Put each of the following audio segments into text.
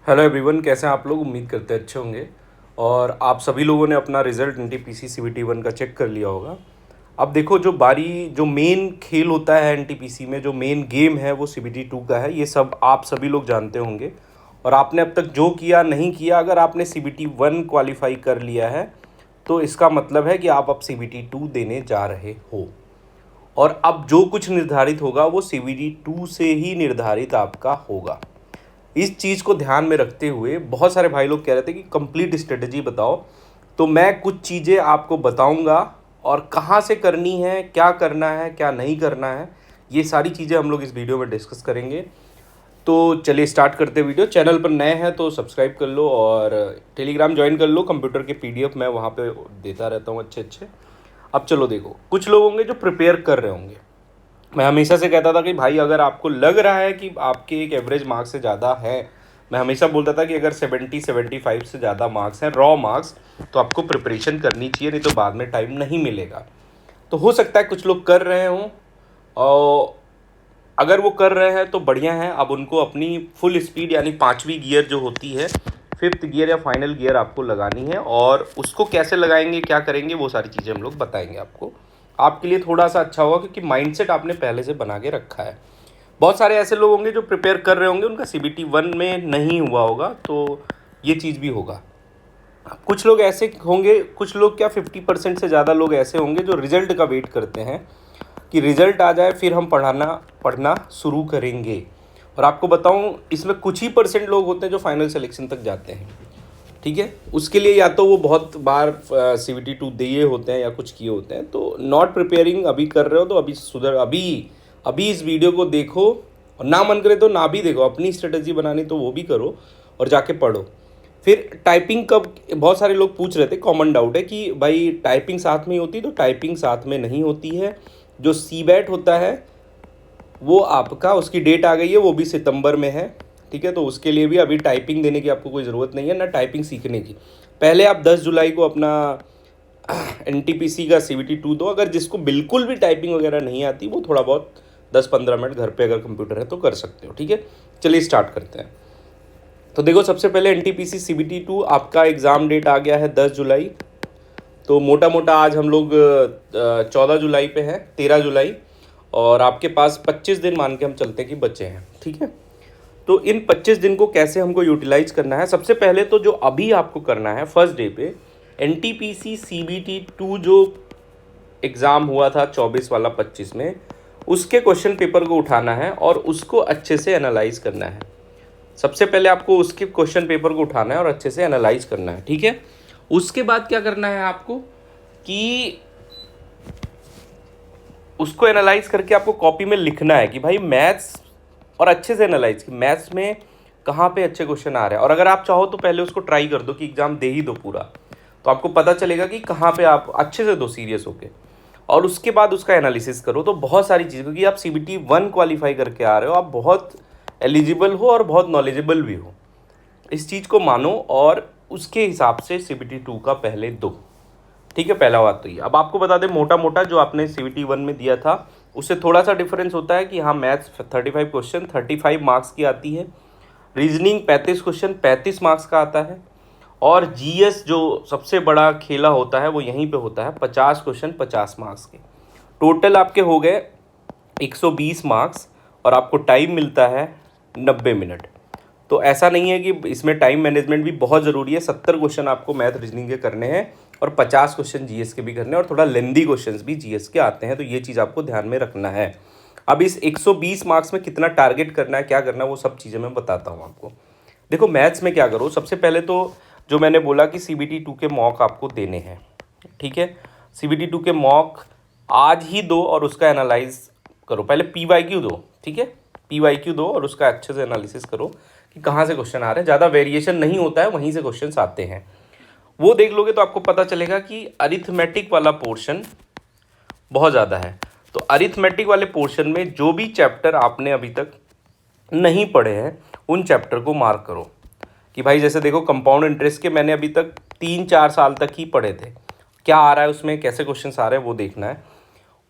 Hello everyone, कैसे हैं आप लोग। उम्मीद करते हैं अच्छे होंगे। और आप सभी लोगों ने अपना रिजल्ट एनटीपीसी सीबीटी 1 का चेक कर लिया होगा। अब देखो, जो मेन खेल होता है एनटीपीसी में, जो मेन गेम है वो सीबीटी 2 का है। ये सब आप सभी लोग जानते होंगे। और आपने अब तक जो किया नहीं किया, अगर आपने सीबीटी 1 क्वालिफाई कर लिया है तो इसका मतलब है कि आप अब सीबीटी 2 देने जा रहे हो। और अब जो कुछ निर्धारित होगा वो सीबीटी 2 से ही निर्धारित आपका होगा। इस चीज़ को ध्यान में रखते हुए बहुत सारे भाई लोग कह रहे थे कि कंप्लीट स्ट्रेटजी बताओ। तो मैं कुछ चीज़ें आपको बताऊंगा और कहाँ से करनी है, क्या करना है, क्या नहीं करना है, ये सारी चीज़ें हम लोग इस वीडियो में डिस्कस करेंगे। तो चलिए स्टार्ट करते हैं वीडियो। चैनल पर नए हैं तो सब्सक्राइब कर लो और टेलीग्राम ज्वाइन कर लो। कंप्यूटर के पीडीएफ मैं वहाँ पे देता रहता हूँ अच्छे अच्छे। अब चलो देखो, कुछ लोग होंगे जो प्रिपेयर कर रहे होंगे। मैं हमेशा से कहता था कि भाई अगर आपको लग रहा है कि आपके एक एवरेज मार्क्स से ज़्यादा है, मैं हमेशा बोलता था कि अगर 70-75 से ज़्यादा मार्क्स हैं, रॉ मार्क्स, तो आपको प्रिपरेशन करनी चाहिए, नहीं तो बाद में टाइम नहीं मिलेगा। तो हो सकता है कुछ लोग कर रहे हों, और अगर वो कर रहे हैं तो बढ़िया है। अब उनको अपनी फुल स्पीड यानी 5वीं गियर जो होती है, 5th गियर या फाइनल गियर आपको लगानी है। और उसको कैसे लगाएंगे, क्या करेंगे, वो सारी चीज़ें हम लोग बताएंगे आपको। आपके लिए थोड़ा सा अच्छा होगा क्योंकि माइंडसेट आपने पहले से बना के रखा है। बहुत सारे ऐसे लोग होंगे जो प्रिपेयर कर रहे होंगे, उनका सीबीटी 1 में नहीं हुआ होगा, तो ये चीज़ भी होगा। कुछ लोग ऐसे होंगे, कुछ लोग क्या 50% से ज़्यादा लोग ऐसे होंगे जो रिजल्ट का वेट करते हैं कि रिजल्ट आ जाए फिर हम पढ़ना शुरू करेंगे। और आपको बताऊं, इसमें कुछ ही परसेंट लोग होते हैं जो फाइनल सिलेक्शन तक जाते हैं। ठीक है, उसके लिए या तो वो बहुत बार सीबीटी 2 दिए होते हैं या कुछ किए होते हैं। तो नॉट प्रिपेयरिंग अभी कर रहे हो तो अभी सुधर, अभी अभी इस वीडियो को देखो। और ना मन करे तो ना भी देखो, अपनी स्ट्रेटजी बनानी तो वो भी करो और जाके पढ़ो। फिर टाइपिंग कब, बहुत सारे लोग पूछ रहे थे, कॉमन डाउट है कि भाई टाइपिंग साथ में ही होती है, तो टाइपिंग साथ में नहीं होती है। जो सीबैट होता है वो आपका, उसकी डेट आ गई है, वो भी सितंबर में है। ठीक है, तो उसके लिए भी अभी टाइपिंग देने की आपको कोई ज़रूरत नहीं है, ना टाइपिंग सीखने की। पहले आप 10 जुलाई को अपना एनटीपीसी का सीबीटी 2 दो। अगर जिसको बिल्कुल भी टाइपिंग वगैरह नहीं आती, वो थोड़ा बहुत 10-15 मिनट घर पे अगर कंप्यूटर है तो कर सकते हो। ठीक है, चलिए स्टार्ट करते हैं। तो देखो, सबसे पहले एनटीपीसी सीबीटी 2 आपका एग्ज़ाम डेट आ गया है 10 जुलाई। तो मोटा मोटा आज हम लोग 14 जुलाई पे है, 13 जुलाई। और आपके पास 25 दिन मान के हम चलते हैं कि बचे हैं। ठीक है, तो इन 25 दिन को कैसे हमको यूटिलाइज करना है। सबसे पहले तो जो अभी आपको करना है फर्स्ट डे पे, एनटीपीसी सीबीटी 2 जो एग्ज़ाम हुआ था 24 वाला 25 में, उसके क्वेश्चन पेपर को उठाना है और उसको अच्छे से एनालाइज करना है। सबसे पहले आपको उसके क्वेश्चन पेपर को उठाना है और अच्छे से एनालाइज करना है। ठीक है, उसके बाद क्या करना है आपको कि उसको एनालाइज करके आपको कॉपी में लिखना है कि भाई मैथ्स, और अच्छे से एनालाइज कि मैथ्स में कहाँ पे अच्छे क्वेश्चन आ रहे हैं। और अगर आप चाहो तो पहले उसको ट्राई कर दो कि एग्ज़ाम दे ही दो पूरा, तो आपको पता चलेगा कि कहाँ पे आप अच्छे से दो सीरियस होके। और उसके बाद उसका एनालिसिस करो। तो बहुत सारी चीज़, क्योंकि आप सीबीटी 1 क्वालिफाई करके आ रहे हो, आप बहुत एलिजिबल हो और बहुत नॉलेजेबल भी हो, इस चीज़ को मानो और उसके हिसाब से सीबीटी 2 का पहले दो। ठीक है, पहला बात तो ये। अब आपको बता दें, मोटा मोटा जो आपने सीबीटी 1 में दिया था उससे थोड़ा सा डिफरेंस होता है कि हाँ, मैथ्स 35 क्वेश्चन 35 मार्क्स की आती है, रीजनिंग 35 क्वेश्चन 35 मार्क्स का आता है, और जीएस जो सबसे बड़ा खेला होता है वो यहीं पे होता है, 50 क्वेश्चन 50 मार्क्स के। टोटल आपके हो गए 120 मार्क्स और आपको टाइम मिलता है 90 मिनट। तो ऐसा नहीं है कि इसमें टाइम मैनेजमेंट भी बहुत ज़रूरी है। 70 क्वेश्चन आपको मैथ रीजनिंग के करने हैं और 50 क्वेश्चन जीएस के भी करने हैं, और थोड़ा लेंदी क्वेश्चंस भी जीएस के आते हैं। तो ये चीज़ आपको ध्यान में रखना है। अब इस 120 मार्क्स में कितना टारगेट करना है, क्या करना है, वो सब चीज़ें मैं बताता हूँ आपको। देखो, मैथ्स में क्या करो, सबसे पहले तो जो मैंने बोला कि सीबीटी 2 के मॉक आपको देने हैं। ठीक है, सीबीटी 2 के मॉक आज ही दो और उसका एनालाइज करो। पहले पीवाईक्यू दो। ठीक है, पीवाईक्यू दो और उसका अच्छे से एनालिसिस करो कि कहाँ से क्वेश्चन आ रहे हैं। ज़्यादा वेरिएशन नहीं होता है, वहीं से क्वेश्चन आते हैं। वो देख लोगे तो आपको पता चलेगा कि अरिथमेटिक वाला पोर्शन बहुत ज़्यादा है। तो अरिथमेटिक वाले पोर्शन में जो भी चैप्टर आपने अभी तक नहीं पढ़े हैं, उन चैप्टर को मार्क करो। कि भाई जैसे देखो, कंपाउंड इंटरेस्ट के मैंने अभी तक 3-4 साल तक ही पढ़े थे, क्या आ रहा है उसमें, कैसे क्वेश्चंस आ रहे हैं, वो देखना है।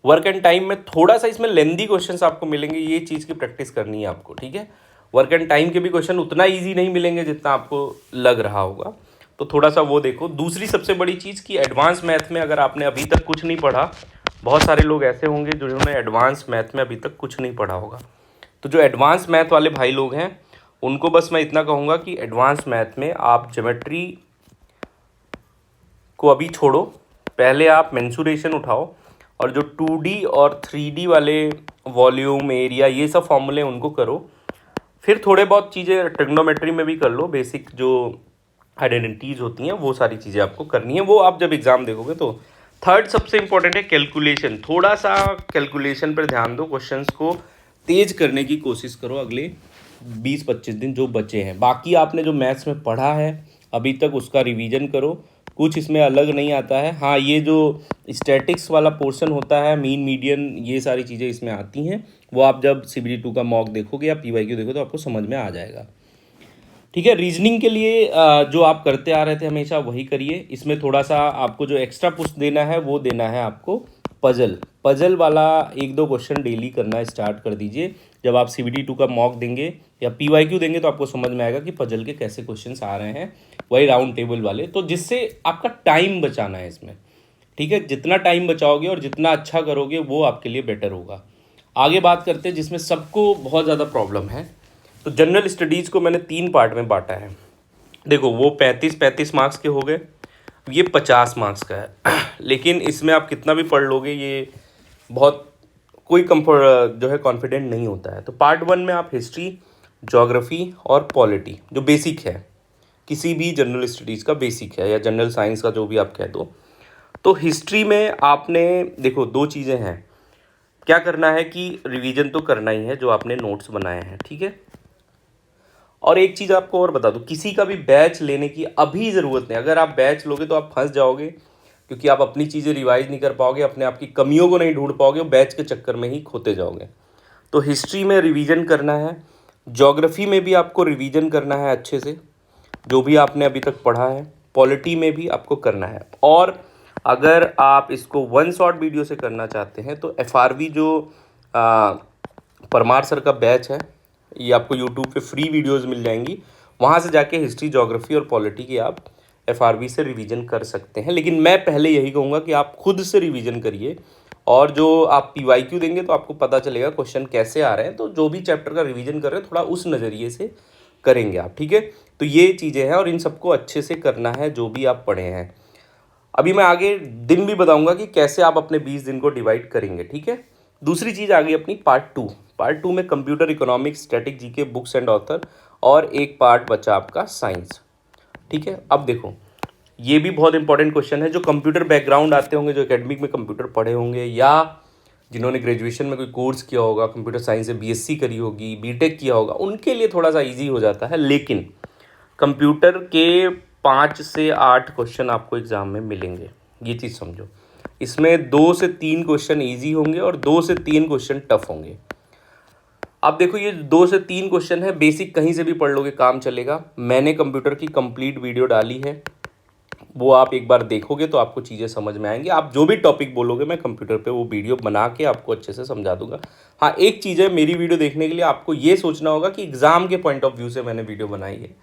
वर्क एंड टाइम में थोड़ा सा इसमें लेंदी क्वेश्चंस आपको मिलेंगे, ये चीज़ की प्रैक्टिस करनी है आपको। ठीक है, वर्क एंड टाइम के भी क्वेश्चन उतना ईजी नहीं मिलेंगे जितना आपको लग रहा होगा, तो थोड़ा सा वो देखो। दूसरी सबसे बड़ी चीज़ कि एडवांस मैथ में अगर आपने अभी तक कुछ नहीं पढ़ा, बहुत सारे लोग ऐसे होंगे जिन्होंने एडवांस मैथ में अभी तक कुछ नहीं पढ़ा होगा, तो जो एडवांस मैथ वाले भाई लोग हैं उनको बस मैं इतना कहूँगा कि एडवांस मैथ में आप ज्योमेट्री को अभी छोड़ो, पहले आप मेंसुरेशन उठाओ और जो 2D और 3D वाले वॉल्यूम, एरिया, ये सब फॉर्मूले उनको करो। फिर थोड़े बहुत चीज़ें ट्रिग्नोमेट्री में भी कर लो, बेसिक जो आइडेंटिटीज़ होती हैं वो सारी चीज़ें आपको करनी है, वो आप जब एग्ज़ाम देखोगे। तो थर्ड सबसे इंपॉर्टेंट है कैलकुलेशन। थोड़ा सा कैलकुलेशन पर ध्यान दो, क्वेश्चंस को तेज करने की कोशिश करो अगले 20-25 दिन जो बचे हैं। बाकी आपने जो मैथ्स में पढ़ा है अभी तक उसका रिवीजन करो, कुछ इसमें अलग नहीं आता है। हाँ, ये जो स्टैटिक्स वाला पोर्शन होता है, मीन मीडियन, ये सारी चीज़ें इसमें आती हैं, वो आप जब CBT 2 का मॉक देखोगे या PYQ देखोगे तो आपको समझ में आ जाएगा। ठीक है, रीजनिंग के लिए जो आप करते आ रहे थे हमेशा वही करिए। इसमें थोड़ा सा आपको जो एक्स्ट्रा पुश देना है वो देना है आपको पजल वाला 1-2 क्वेश्चन डेली करना स्टार्ट कर दीजिए। जब आप CBT 2 का मॉक देंगे या PYQ देंगे तो आपको समझ में आएगा कि पजल के कैसे क्वेश्चंस आ रहे हैं, वही राउंड टेबल वाले, तो जिससे आपका टाइम बचाना है इसमें। ठीक है, जितना टाइम बचाओगे और जितना अच्छा करोगे वो आपके लिए बेटर होगा। आगे बात करते हैं जिसमें सबको बहुत ज़्यादा प्रॉब्लम है। तो जनरल स्टडीज़ को मैंने 3 पार्ट में बांटा है। देखो, वो 35 मार्क्स के हो गए, ये 50 मार्क्स का है लेकिन इसमें आप कितना भी पढ़ लोगे ये बहुत कोई कंफर्ट जो है कॉन्फिडेंट नहीं होता है। तो पार्ट 1 में आप हिस्ट्री, ज्योग्राफी और पॉलिटी, जो बेसिक है किसी भी जनरल स्टडीज़ का, बेसिक है या जनरल साइंस का, जो भी आप कह दो। तो हिस्ट्री में आपने देखो 2 चीज़ें हैं, क्या करना है कि रिवीजन तो करना ही है जो आपने नोट्स बनाए हैं, ठीक है। और एक चीज़ आपको और बता दूं, किसी का भी बैच लेने की अभी ज़रूरत नहीं। अगर आप बैच लोगे तो आप फंस जाओगे, क्योंकि आप अपनी चीज़ें रिवाइज नहीं कर पाओगे, अपने आप की कमियों को नहीं ढूंढ पाओगे, बैच के चक्कर में ही खोते जाओगे। तो हिस्ट्री में रिवीजन करना है, ज्योग्राफी में भी आपको रिवीजन करना है अच्छे से, जो भी आपने अभी तक पढ़ा है, पॉलिटी में भी आपको करना है। और अगर आप इसको 1 शॉट वीडियो से करना चाहते हैं तो FRV जो परमार सर का बैच है, ये आपको यूट्यूब पे फ्री वीडियोस मिल जाएंगी, वहाँ से जाके हिस्ट्री, ज्योग्राफी और पॉलिटी की आप FRV से रिवीजन कर सकते हैं। लेकिन मैं पहले यही कहूँगा कि आप खुद से रिवीजन करिए, और जो आप PYQ देंगे तो आपको पता चलेगा क्वेश्चन कैसे आ रहे हैं। तो जो भी चैप्टर का रिवीजन कर रहे हैं थोड़ा उस नज़रिए से करेंगे आप, ठीक है। तो ये चीज़ें हैं और इन सबको अच्छे से करना है जो भी आप पढ़े हैं। अभी मैं आगे दिन भी बताऊंगा कि कैसे आप अपने 20 दिन को डिवाइड करेंगे, ठीक है। दूसरी चीज़ आ गई अपनी पार्ट टू में computer economics, static GK, books and author, और एक पार्ट बचा आपका साइंस, ठीक है। अब देखो, ये भी बहुत इंपॉर्टेंट क्वेश्चन है। जो कंप्यूटर बैकग्राउंड आते होंगे, जो एकेडमिक में कंप्यूटर पढ़े होंगे, या जिन्होंने ग्रेजुएशन में कोई कोर्स किया होगा, कंप्यूटर साइंस से BSc करी होगी, BTech किया होगा, उनके लिए थोड़ा सा ईजी हो जाता है। लेकिन कंप्यूटर के 5 से 8 क्वेश्चन आपको एग्ज़ाम में मिलेंगे, ये चीज़ समझो। इसमें 2 से 3 क्वेश्चन ईजी होंगे और 2 से 3 क्वेश्चन टफ होंगे। अब देखो, ये 2 से 3 क्वेश्चन है, बेसिक कहीं से भी पढ़ लोगे काम चलेगा। मैंने कंप्यूटर की कंप्लीट वीडियो डाली है, वो आप एक बार देखोगे तो आपको चीज़ें समझ में आएंगी। आप जो भी टॉपिक बोलोगे मैं कंप्यूटर पे वो वीडियो बना के आपको अच्छे से समझा दूंगा। हाँ, एक चीज़ है, मेरी वीडियो देखने के लिए आपको ये सोचना होगा कि एग्ज़ाम के पॉइंट ऑफ व्यू से मैंने वीडियो बनाई है,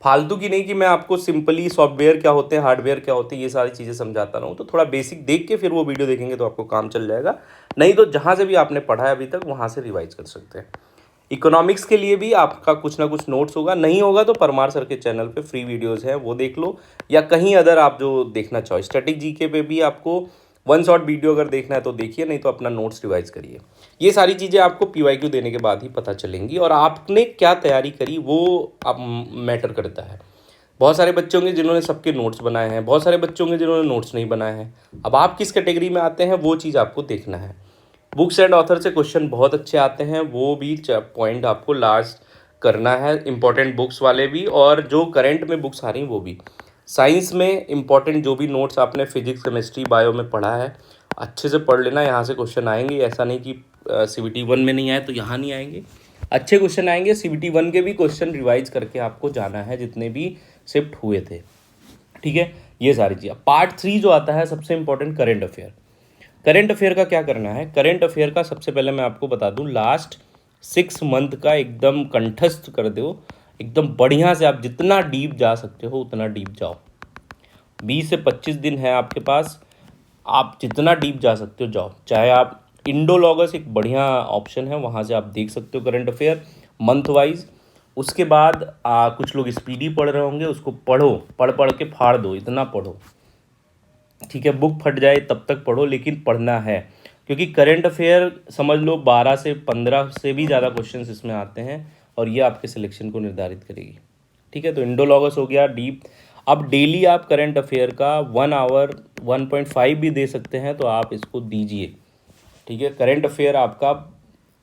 फालतू की नहीं कि मैं आपको सिंपली सॉफ्टवेयर क्या होते हैं, हार्डवेयर क्या होते हैं, ये सारी चीज़ें समझाता रहूँ। तो थोड़ा बेसिक देख के फिर वो वीडियो देखेंगे तो आपको काम चल जाएगा। नहीं तो जहाँ से भी आपने पढ़ा है अभी तक वहाँ से रिवाइज कर सकते हैं। इकोनॉमिक्स के लिए भी आपका कुछ ना कुछ नोट्स होगा, नहीं होगा तो परमार सर के चैनल पे फ्री वीडियोस हैं, वो देख लो, या कहीं अदर आप जो देखना चाहो। स्टैटिक जीके पे भी आपको 1 शॉट वीडियो अगर देखना है तो देखिए, नहीं तो अपना नोट्स रिवाइज करिए। ये सारी चीज़ें आपको PYQ देने के बाद ही पता चलेंगी, और आपने क्या तैयारी करी वो आप मैटर करता है। बहुत सारे बच्चे होंगे जिन्होंने सबके नोट्स बनाए हैं, बहुत सारे बच्चे होंगे जिन्होंने नोट्स नहीं बनाए हैं। अब आप किस कैटेगरी में आते हैं वो चीज़ आपको देखना है। बुक्स एंड ऑथर से क्वेश्चन बहुत अच्छे आते हैं, वो भी पॉइंट आपको लास्ट करना है, इंपॉर्टेंट बुक्स वाले भी, और जो करंट में बुक्स आ रही हैं वो भी। साइंस में इंपॉर्टेंट जो भी नोट्स आपने फिजिक्स, केमिस्ट्री, बायो में पढ़ा है अच्छे से पढ़ लेना, यहाँ से क्वेश्चन आएंगे। ऐसा नहीं कि CBT 1 में नहीं आए तो यहाँ नहीं आएंगे, अच्छे क्वेश्चन आएंगे। CBT 1 के भी क्वेश्चन रिवाइज करके आपको जाना है जितने भी शिफ्ट हुए थे, ठीक है। ये सारी चीज़। पार्ट 3 जो आता है सबसे इंपॉर्टेंट, करंट अफेयर का क्या करना है। करंट अफेयर का सबसे पहले मैं आपको बता दूं, लास्ट 6 मंथ का एकदम कंठस्थ कर दो, एकदम बढ़िया से। आप जितना डीप जा सकते हो उतना डीप जाओ। 20 से 25 दिन है आपके पास, आप जितना डीप जा सकते हो जाओ। चाहे आप इंडोलॉगस एक बढ़िया ऑप्शन है, वहाँ से आप देख सकते हो करंट अफेयर मंथ वाइज। उसके बाद कुछ लोग स्पीडी पढ़ रहे होंगे, उसको पढ़ो, पढ़ पढ़ के फाड़ दो, इतना पढ़ो, ठीक है। बुक फट जाए तब तक पढ़ो, लेकिन पढ़ना है, क्योंकि करंट अफेयर समझ लो 12 से 15 से भी ज़्यादा क्वेश्चंस इसमें आते हैं, और ये आपके सिलेक्शन को निर्धारित करेगी, ठीक है। तो इंडोलॉगस हो गया डीप। अब डेली आप करंट अफेयर का 1 आवर 1.5 भी दे सकते हैं, तो आप इसको दीजिए, ठीक है। करंट अफेयर आपका,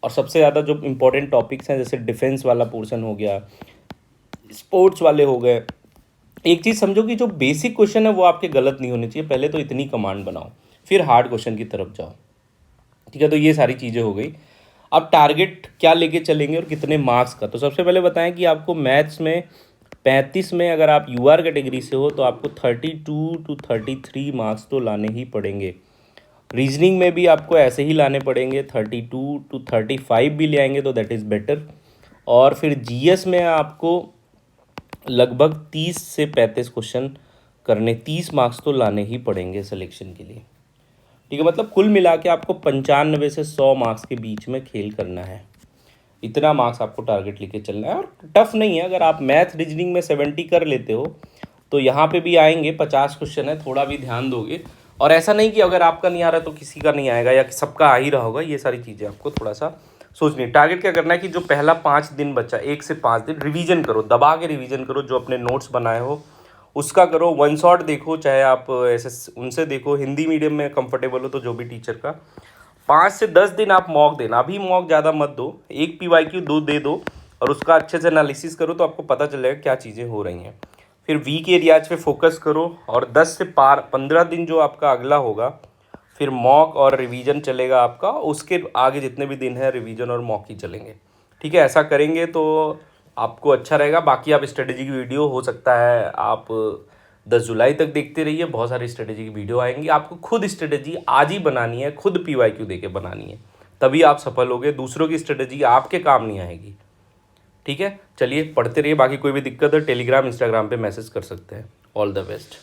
और सबसे ज़्यादा जो इम्पोर्टेंट टॉपिक्स हैं जैसे डिफेंस वाला पोर्शन हो गया, स्पोर्ट्स वाले हो गए। एक चीज़ समझो कि जो बेसिक क्वेश्चन है वो आपके गलत नहीं होने चाहिए, पहले तो इतनी कमांड बनाओ, फिर हार्ड क्वेश्चन की तरफ जाओ, ठीक है। तो ये सारी चीज़ें हो गई। अब टारगेट क्या लेके चलेंगे और कितने मार्क्स का, तो सबसे पहले बताएं कि आपको मैथ्स में 35 में अगर आप यूआर कैटेगरी से हो तो आपको 32 टू 33 मार्क्स तो लाने ही पड़ेंगे। रीजनिंग में भी आपको ऐसे ही लाने पड़ेंगे, 32 टू 35 भी ले आएंगे तो दैट इज़ बेटर। और फिर जीएस में आपको लगभग 30 से 35 क्वेश्चन करने, 30 मार्क्स तो लाने ही पड़ेंगे सिलेक्शन के लिए, ठीक है। मतलब कुल मिला के आपको 95 से 100 मार्क्स के बीच में खेल करना है, इतना मार्क्स आपको टारगेट लेके चलना है। और टफ नहीं है, अगर आप मैथ रीजनिंग में 70 कर लेते हो तो यहाँ पे भी आएंगे, 50 क्वेश्चन है, थोड़ा भी ध्यान दोगे। और ऐसा नहीं कि अगर आपका नहीं आ रहा तो किसी का नहीं आएगा, या कि सबका आ ही रहा होगा, ये सारी चीज़ें आपको थोड़ा सा सोचनी है। टारगेट क्या करना है कि जो पहला 5 दिन बचा, 1 से 5 दिन रिवीजन करो, दबा के रिवीजन करो, जो अपने नोट्स बनाए हो उसका करो। वन शॉट देखो, चाहे आप ऐसे उनसे देखो, हिंदी मीडियम में कंफर्टेबल हो तो जो भी टीचर का। 5 से 10 दिन आप मॉक देना, अभी मॉक ज़्यादा मत दो, एक PYQ 2 दे दो और उसका अच्छे से एनालिसिस करो, तो आपको पता चलेगा क्या चीज़ें हो रही हैं। फिर वीक एरियाज पे फोकस करो, और 10 से 15 दिन जो आपका अगला होगा फिर मॉक और रिवीजन चलेगा आपका, उसके आगे जितने भी दिन है रिवीजन और मॉक ही चलेंगे, ठीक है। ऐसा करेंगे तो आपको अच्छा रहेगा। बाकी आप स्ट्रेटेजी की वीडियो हो सकता है आप 10 जुलाई तक देखते रहिए, बहुत सारी स्ट्रेटेजी की वीडियो आएंगी। आपको खुद स्ट्रेटेजी आज ही बनानी है, खुद PYQ दे के बनानी है, तभी आप सफल होगे, दूसरों की स्ट्रेटेजी आपके काम नहीं आएगी, ठीक है। चलिए पढ़ते रहिए, बाकी कोई भी दिक्कत है टेलीग्राम इंस्टाग्राम पे मैसेज कर सकते हैं। All the best.